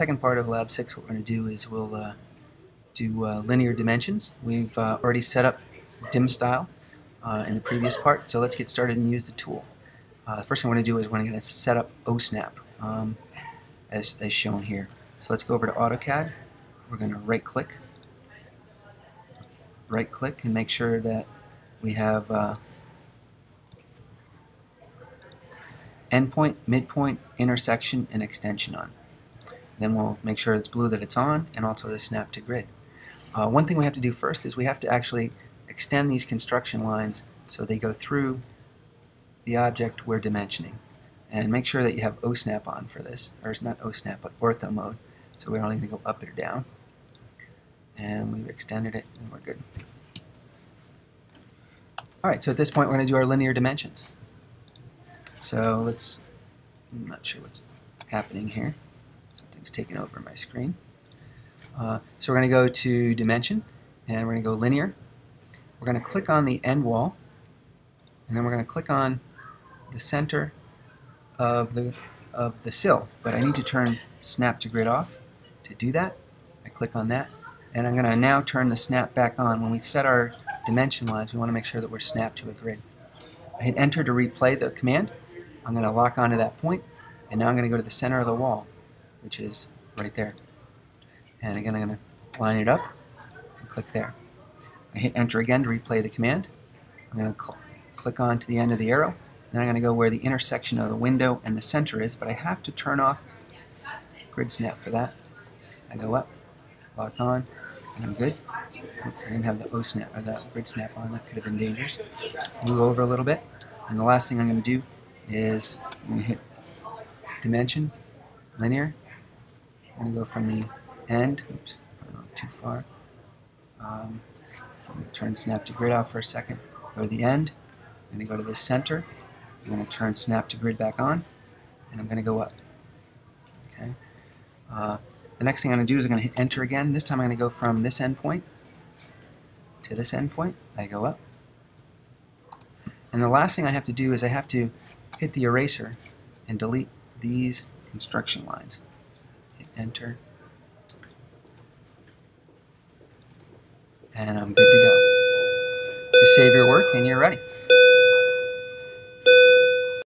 second part of Lab 6, what we're going to do is we'll do linear dimensions. We've already set up dim style in the previous part, so let's get started and use the tool. The first thing we're going to do is we're going to set up OSnap as shown here. So let's go over to AutoCAD. We're going to right click and make sure that we have endpoint, midpoint, intersection, and extension on. Then we'll make sure it's blue that it's on, and also the snap to grid. One thing we have to do first is we have to actually extend these construction lines so they go through the object we're dimensioning. And make sure that you have OSnap on for this, or it's not OSnap, but ortho mode. So we're only going to go up or down. And we've extended it, and we're good. Alright, so at this point we're going to do our linear dimensions. So I'm not sure what's happening here. Something's taking over my screen. So we're going to go to dimension, and we're going to go linear. We're going to click on the end wall, and then we're going to click on the center of the sill. But I need to turn snap to grid off. To do that, I click on that, and I'm going to now turn the snap back on. When we set our dimension lines, we want to make sure that we're snapped to a grid. I hit enter to replay the command. I'm going to lock onto that point, and now I'm going to go to the center of the wall, which is right there. And again, I'm going to line it up and click there. I hit enter again to replay the command. I'm going to click on to the end of the arrow. Then I'm going to go where the intersection of the window and the center is, but I have to turn off grid snap for that. I go up, lock on, and I'm good. Oops, I didn't have the OSnap or the grid snap on. That could have been dangerous. Move over a little bit, and the last thing I'm going to do is I'm going to hit dimension, linear. I'm going to go from the end. Oops, too far. I'm going to turn snap to grid off for a second. Go to the end. I'm going to go to the center. I'm going to turn snap to grid back on, and I'm going to go up. Okay. The next thing I'm going to do is I'm going to hit enter again. This time I'm going to go from this endpoint to this endpoint. I go up. And the last thing I have to do is I have to hit the eraser and delete these construction lines. Hit enter. And I'm good to go. Just save your work and you're ready.